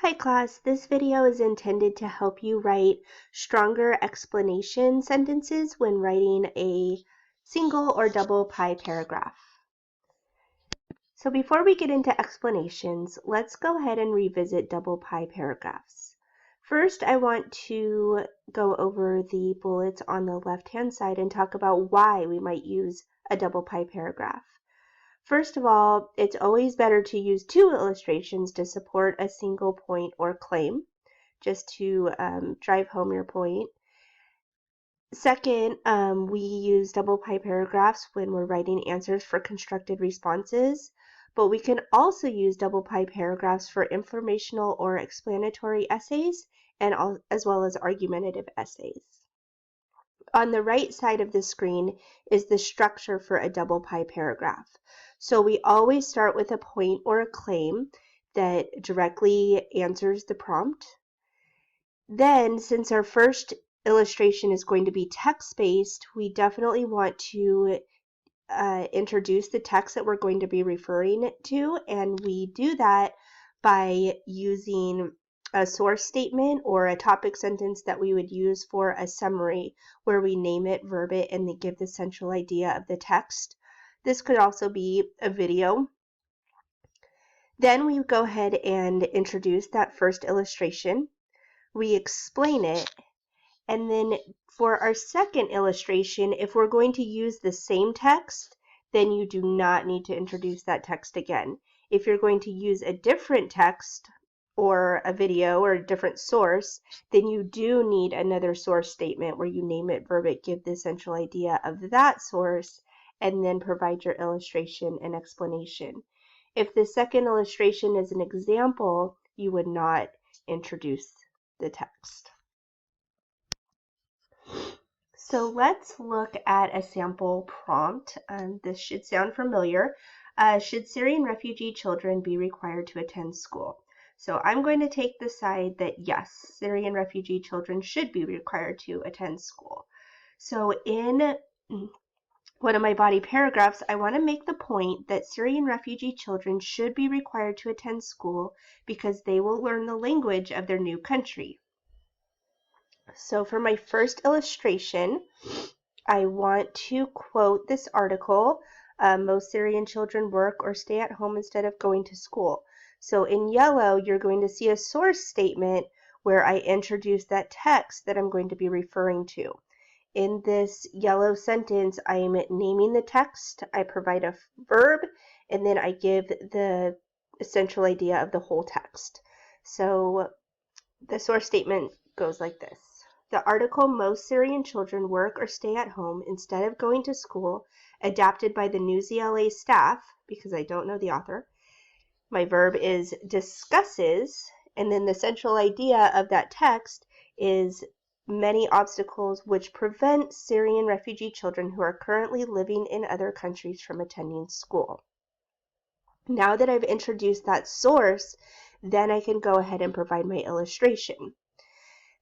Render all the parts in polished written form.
Hi class, this video is intended to help you write stronger explanation sentences when writing a single or double pi paragraph. So before we get into explanations, let's go ahead and revisit double pi paragraphs. First, I want to go over the bullets on the left-hand side and talk about why we might use a double pi paragraph. First of all, it's always better to use two illustrations to support a single point or claim, just to drive home your point. Second, we use double pi paragraphs when we're writing answers for constructed responses, but we can also use double pi paragraphs for informational or explanatory essays and as well as argumentative essays. On the right side of the screen is the structure for a double pi paragraph. So we always start with a point or a claim that directly answers the prompt. Then, since our first illustration is going to be text-based, we definitely want to introduce the text that we're going to be referring to, and we do that by using a source statement or a topic sentence that we would use for a summary, where we name it, verb it, and then give the central idea of the text. This could also be a video. Then we go ahead and introduce that first illustration. We explain it, and then for our second illustration, if we're going to use the same text, then you do not need to introduce that text again. If you're going to use a different text or a video or a different source, then you do need another source statement where you name it, verb it, give the central idea of that source, and then provide your illustration and explanation. If the second illustration is an example, you would not introduce the text. So let's look at a sample prompt. This should sound familiar. Should Syrian refugee children be required to attend school? So I'm going to take the side that yes, Syrian refugee children should be required to attend school. So in one of my body paragraphs, I want to make the point that Syrian refugee children should be required to attend school because they will learn the language of their new country. So for my first illustration, I want to quote this article, most Syrian children work or stay at home instead of going to school. So in yellow, you're going to see a source statement where I introduce that text that I'm going to be referring to. In this yellow sentence, I am naming the text, I provide a verb, and then I give the essential idea of the whole text. So the source statement goes like this. The article, most Syrian children work or stay at home instead of going to school, adapted by the Newsy LA staff, because I don't know the author. My verb is discusses, and then the central idea of that text is many obstacles which prevent Syrian refugee children who are currently living in other countries from attending school. Now that I've introduced that source, then I can go ahead and provide my illustration.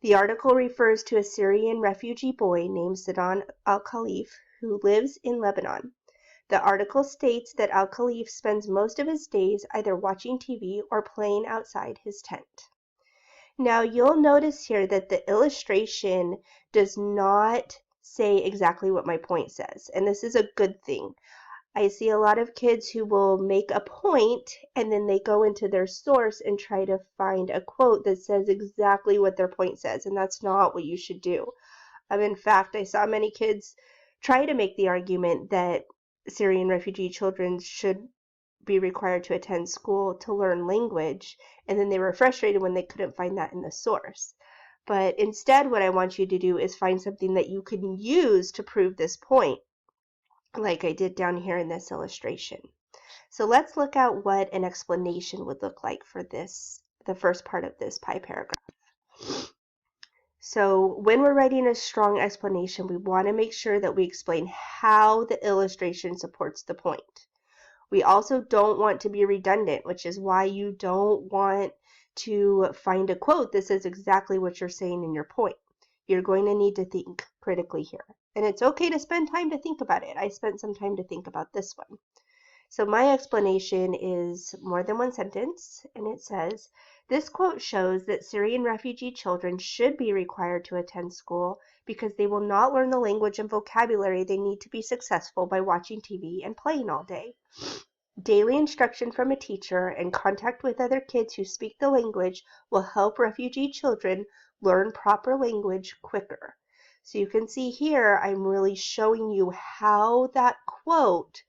The article refers to a Syrian refugee boy named Zidan Al-Khalif who lives in Lebanon. The article states that Al-Khalif spends most of his days either watching TV or playing outside his tent. Now you'll notice here that the illustration does not say exactly what my point says, and this is a good thing. I see a lot of kids who will make a point and then they go into their source and try to find a quote that says exactly what their point says, and that's not what you should do. In fact, I saw many kids try to make the argument that Syrian refugee children should be required to attend school to learn language, and then they were frustrated when they couldn't find that in the source. But instead, what I want you to do is find something that you can use to prove this point, like I did down here in this illustration. So let's look at what an explanation would look like for this, the first part of this pi paragraph. So when we're writing a strong explanation, we want to make sure that we explain how the illustration supports the point. We also don't want to be redundant, which is why you don't want to find a quote that says exactly what you're saying in your point. You're going to need to think critically here. And it's okay to spend time to think about it. I spent some time to think about this one. So my explanation is more than one sentence, and it says, this quote shows that Syrian refugee children should be required to attend school because they will not learn the language and vocabulary they need to be successful by watching TV and playing all day. Daily instruction from a teacher and contact with other kids who speak the language will help refugee children learn proper language quicker. So you can see here, I'm really showing you how that quote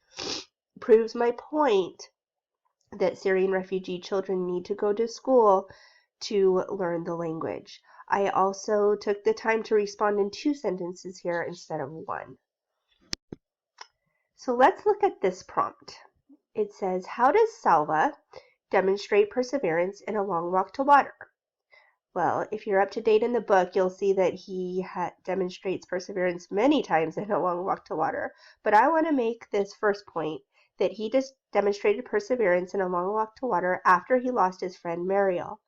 proves my point that Syrian refugee children need to go to school to learn the language. I also took the time to respond in 2 sentences here instead of 1. So let's look at this prompt. It says, how does Salva demonstrate perseverance in a long walk to water? Well, if you're up to date in the book, you'll see that he demonstrates perseverance many times in a long walk to water. But I want to make this first point that he just demonstrated perseverance in a long walk to water after he lost his friend Mariel.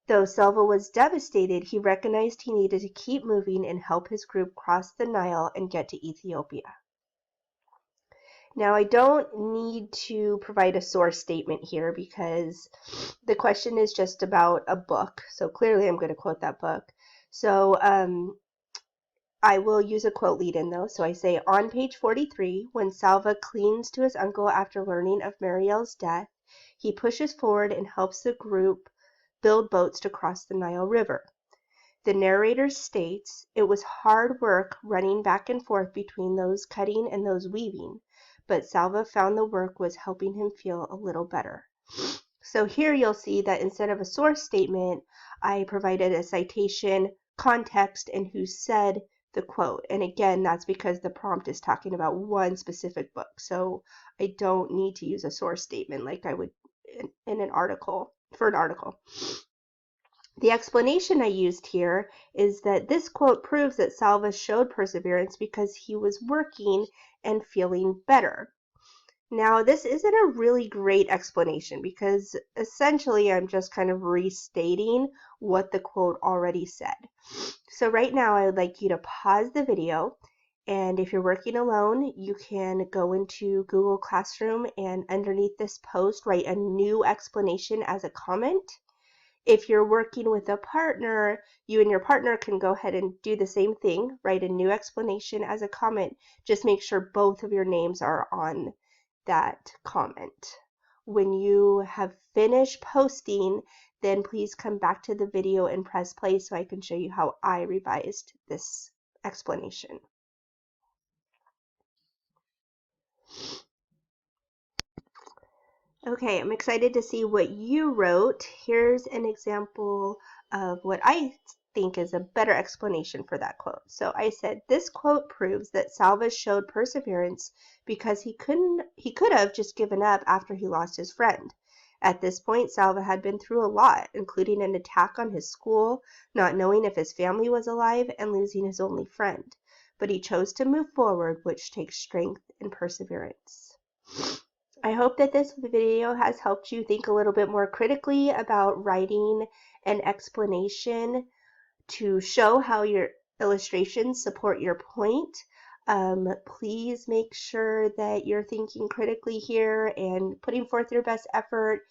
Though Salva was devastated, he recognized he needed to keep moving and help his group cross the Nile and get to Ethiopia. Now, I don't need to provide a source statement here because the question is just about a book. So clearly I'm going to quote that book. So I will use a quote lead in though. So I say, on page 43, when Salva clings to his uncle after learning of Mariel's death, he pushes forward and helps the group build boats to cross the Nile River. The narrator states, it was hard work running back and forth between those cutting and those weaving, but Salva found the work was helping him feel a little better. So here you'll see that instead of a source statement, I provided a citation, context, and who said the quote. And again, that's because the prompt is talking about one specific book. So I don't need to use a source statement like I would in an article, for an article. The explanation I used here is that this quote proves that Salva showed perseverance because he was working and feeling better. Now, this isn't a really great explanation because essentially I'm just kind of restating what the quote already said. So right now I would like you to pause the video, and if you're working alone, you can go into Google Classroom and underneath this post write a new explanation as a comment. If you're working with a partner, you and your partner can go ahead and do the same thing, write a new explanation as a comment. Just make sure both of your names are on that comment. When you have finished posting, then please come back to the video and press play so I can show you how I revised this explanation. Okay, I'm excited to see what you wrote. Here's an example of what I think is a better explanation for that quote. So I said, this quote proves that Salva showed perseverance because he could have just given up after he lost his friend. At this point, Salva had been through a lot, including an attack on his school, not knowing if his family was alive, and losing his only friend. But he chose to move forward, which takes strength and perseverance. I hope that this video has helped you think a little bit more critically about writing an explanation to show how your illustrations support your point. Please make sure that you're thinking critically here and putting forth your best effort.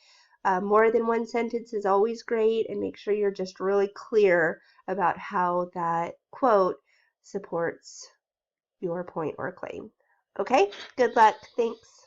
More than one sentence is always great, and make sure you're just really clear about how that quote supports your point or claim. Okay, good luck. Thanks.